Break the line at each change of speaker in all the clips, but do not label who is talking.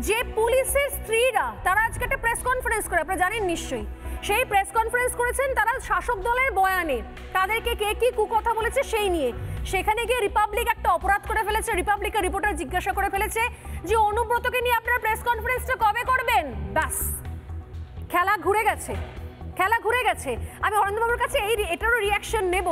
যে পুলিশের স্ত্রীরা তারা আজকে একটা প্রেস কনফারেন্স করে, আপনারা জানেন নিশ্চয়ই, সেই প্রেস কনফারেন্স করেছেন তারা শাসক দলের বয়ানে তাদেরকে কে কি কুকথা বলেছে সেই নিয়ে। সেখানে গিয়ে রিপাবলিক একটা অপরাধ করে ফেলেছে। রিপাবলিকের রিপোর্টার জিজ্ঞাসা করে ফেলেছে যে অনুব্রতকে নিয়ে আপনারা প্রেস কনফারেন্সটা কবে করবেন। ব্যাস, খেলা ঘুরে গেছে, খেলা ঘুরে গেছে। আমি অরিন্দমবাবুর কাছে এটারও রিয়াকশন নেব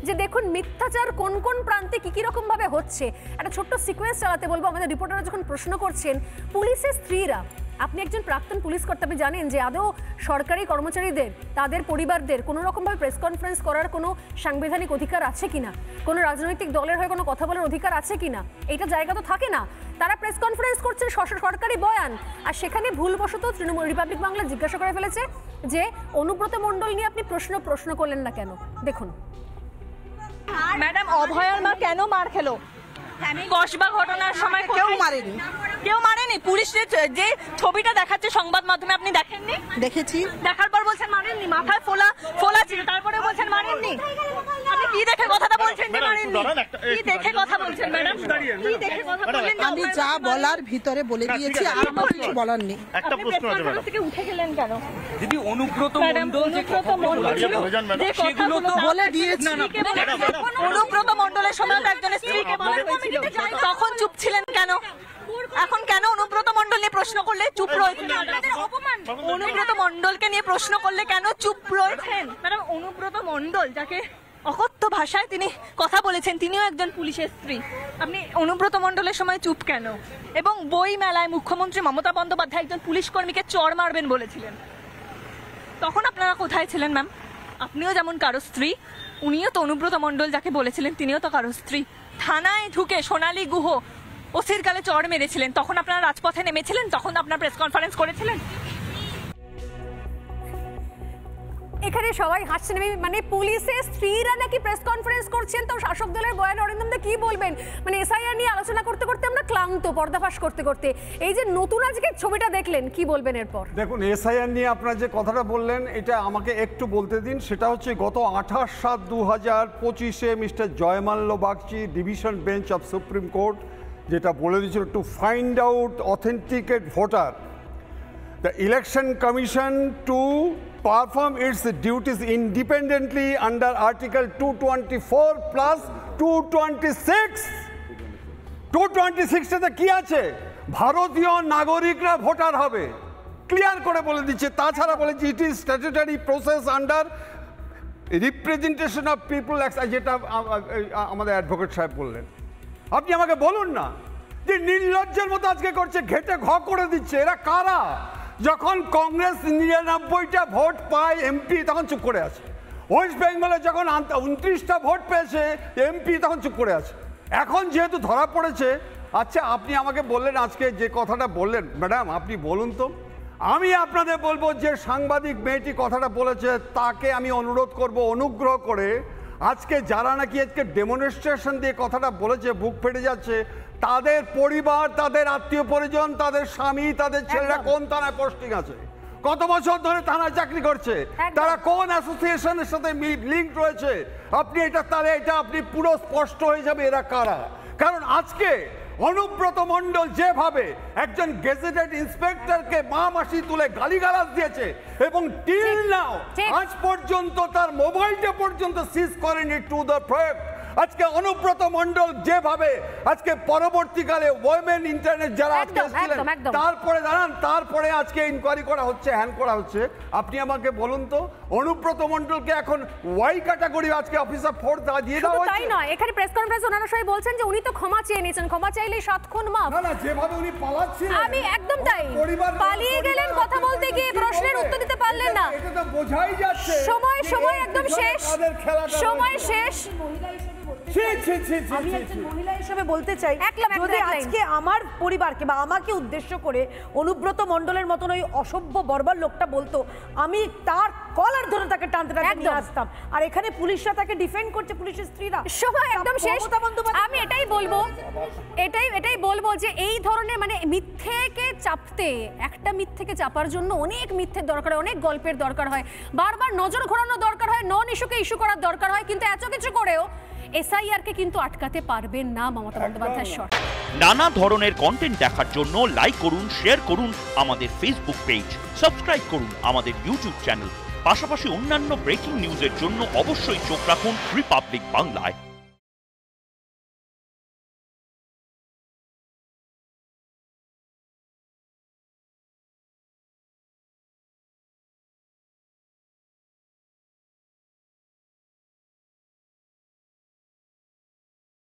যে দেখুন মিথ্যাচার কোন কোন প্রান্তে কি রকম ভাবে হচ্ছে। একটা ছোট্ট সিকোয়েন্স চালাতে বলবো। আমাদের রিপোর্টাররা যখন প্রশ্ন করছেন পুলিশের স্ত্রীরা, আপনি একজন প্রাক্তন পুলিশ কর্তা, আপনি জানেন যে আদৌ সরকারি কর্মচারীদের তাদের পরিবারদের কোনো রকমভাবে প্রেস কনফারেন্স করার কোনো সাংবিধানিক অধিকার আছে কিনা, কোনো রাজনৈতিক দলের হয়ে কোনো কথা বলার অধিকার আছে কিনা, এইটা জায়গা তো থাকে না। তারা প্রেস কনফারেন্স করছেন সরকারি বয়ান, আর সেখানে ভুলবশত তৃণমূল রিপাবলিক বাংলা জিজ্ঞাসা করে ফেলেছে যে অনুব্রত মণ্ডল নিয়ে আপনি প্রশ্ন করলেন না কেন। দেখুন
ম্যাডাম, অভয়ার মা কেন মার খেলো? কসবা ঘটনার সময়
কেউ মারেনি,
কেউ মারেনি। পুলিশের যে ছবিটা দেখাচ্ছে সংবাদ মাধ্যমে, আপনি দেখেননি?
দেখেছি।
দেখার পর বলছেন মারেননি, মাথায় ফোলা ছিল, তারপরে বলছেন মারেননি। আপনি কি দেখে কথাটা বলছেন যে মারেননি? কি দেখে কথা বলছেন ম্যাডাম? কি দেখে কথা বললেন?
আমি যা বলার ভিতরে বলে দিয়েছি, আর আমার কিছু বলার নেই।
একটা প্রশ্ন আছে ম্যাডাম,
থেকে উঠে গেলেন কেন?
দিদি অনুব্রত মণ্ডল যে
সেগুলো তো
বলে দিয়েছি।
অনুব্রত মণ্ডলের সময় একজনের স্ত্রীকে বলা হয়েছিল, তখন চুপ ছিলেন কেন? এখন কেন অনুব্রত মণ্ডল নিয়ে প্রশ্ন করলে চুপ রয়েছেন? অনুব্রত মণ্ডলকে নিয়ে প্রশ্ন করলে কেন চুপ রয়েছেন? ম্যাডাম, অনুব্রত মণ্ডল যাকে অকথ্য ভাষায় তিনি কথা বলেছেন, তিনিও একজন পুলিশের স্ত্রী। আপনি অনুব্রত মণ্ডলের সময় চুপ কেন? এবং বই মেলায় মুখ্যমন্ত্রী মমতা বন্দ্যোপাধ্যায় একজন পুলিশ কর্মীকে চড় মারবেন বলেছিলেন, তখন আপনারা কোথায় ছিলেন ম্যাম? আপনিও যেমন কারো স্ত্রী, উনিও তো অনুব্রত মণ্ডল যাকে বলেছিলেন তিনিও তো কারো স্ত্রী। থানায় ঢুকে সোনালী গুহ ওসির গালে চড় মেরেছিলেন, তখন আপনারা রাজপথে নেমেছিলেন, তখন আপনারা প্রেস কনফারেন্স করেছিলেন।
এখানে সবাই হাসছেন, মানে পুলিশের স্ত্রীরা নাকি প্রেস কনফারেন্স করছেন, তো শাসক দলের বয়ান অরিন্দমদা কি বলবেন? মানে এসআইআর নিয়ে আলোচনা করতে করতে আমরা ক্লান্ত, পর্দাফাশ করতে করতে। এই যে নতুন আজকে ছবিটা দেখলেন, কি বলবেন এরপর?
দেখুন, এসআইআর নিয়ে আপনারা যে কথাটা বললেন, এটা আমাকে একটু বলতে দিন। সেটা হচ্ছে গত 28/7/2025 mister Joymalya Bagchi, division bench of Supreme Court, যেটা বলে দিয়েছিল to find out authenticate voter, the election commission to perform its duties independently under Article 224 plus 226. 226 তে কি আছে? ভারতীয় নাগরিকরা ভোটার হবে, ক্লিয়ার করে বলে দিচ্ছে। তাছাড়া বলেছে it is statutory process under representation of people, যেটা আমাদের অ্যাডভোকেট সাহেব বললেন। আপনি আমাকে বলুন না যে নির্লজ্জের মতো আজকে করছে, ঘেটে ঘ করে দিচ্ছে। এরা কারা? যখন কংগ্রেস 99টা ভোট পায় এমপি, তখন চুপ করে আছে। ওয়েস্ট বেঙ্গলে যখন 29টা ভোট পেয়েছে এমপি, তখন চুপ করে আছে। এখন যেহেতু ধরা পড়েছে, আচ্ছা আপনি আমাকে বললেন আজকে যে কথাটা বললেন, ম্যাডাম আপনি বলুন তো, আমি আপনাদের বলবো যে সাংবাদিক মেয়েটি কথাটা বলেছে তাকে আমি অনুরোধ করব অনুগ্রহ করে আজকে যারা নাকি আজকে ডেমনস্ট্রেশন দিয়ে কথাটা বলেছে, বুক ফেটে যাচ্ছে, তাদের পরিবার, তাদের আত্মীয় পরিজন, তাদের স্বামী, তাদের ছেলেরা কোন থানায় পোস্টিং আছে, কত বছর ধরে থানায় চাকরি করছে, তারা কোন অ্যাসোসিয়েশনের সাথে লিঙ্ক রয়েছে, আপনি এটা তাহলে এটা আপনি পুরো স্পষ্ট হয়ে যাবে এরা কারা। কারণ আজকে অনুব্রত মণ্ডল যেভাবে একজন গেজেটেড ইন্সপেক্টরকে মা মাসি তুলে গালিগালাজ দিয়েছে এবং টিল নাও আজ পর্যন্ত তার মোবাইলটা পর্যন্ত সিজ করেনি টু দ্য ফ্যাক্ট, আজকে অনুব্রত মণ্ডল যেভাবে আজকে পরবর্তীকালে ওয়েমেন ইন্টারনেট যারা আজকে ছিলেন, তারপরে দাঁড়ান, তারপরে আজকে ইনকোয়ারি করা হচ্ছে, হ্যান্ড করা হচ্ছে। আপনি আমাকে বলুন তো, অনুব্রত মণ্ডলকে এখন ওয়াই ক্যাটাগরি আজকে অফিসার ফোর্স দিয়ে দেওয়া হচ্ছে।
তাই নয়, এখানে প্রেস কনফারেন্স ওনারা সবাই বলছেন যে উনি তো ক্ষমা চেয়ে নিয়েছেন, ক্ষমা চাইলেই 7 খুন মাফ।
না না, যেভাবে উনি পালাচ্ছিলেন,
আমি একদম তাই, পালিয়ে গেলেন, কথা বলতে গিয়ে প্রশ্নের উত্তর দিতে পারলেন না,
এটা তো বোঝাই যাচ্ছে
সময় একদম শেষ, সময় শেষ।
আমি একজন মহিলা হিসেবে বলতে চাই, যদি আজকে আমার পরিবারকে বা আমাকে উদ্দেশ্য করে অনুব্রত মণ্ডলের মতন ওই অসভ্য বর্বর লোকটা বলতো, আমি তার কলার ধরে তাকে টানতে টানতে নিয়ে আসতাম। আর এখানে পুলিশরা তাকে ডিফেন্ড করছে, পুলিশের স্ত্রীরা।
সময় একদম শেষ। আমি এটাই বলবো যে এই ধরনের মানে মিথ্যেকে চাপতে, একটা মিথ্যেকে চাপার জন্য অনেক মিথ্যের দরকার হয়, অনেক গল্পের দরকার হয়, বারবার নজর ঘোরানো দরকার হয়, নন ইস্যুকে ইস্যু করার দরকার হয়। কিন্তু এত কিছু করেও এসআইআর কে কিন্তু আটকাতে পারবেন না মমতা বন্দ্যোপাধ্যায়ের সরকার।
নানা ধরনের কন্টেন্ট দেখার জন্য লাইক করুন, শেয়ার করুন আমাদের ফেসবুক পেজ, সাবস্ক্রাইব করুন আমাদের ইউটিউব চ্যানেল। পাশাপাশি অন্যান্য ব্রেকিং নিউজের জন্য অবশ্যই চোখ রাখুন রিপাবলিক বাংলায়।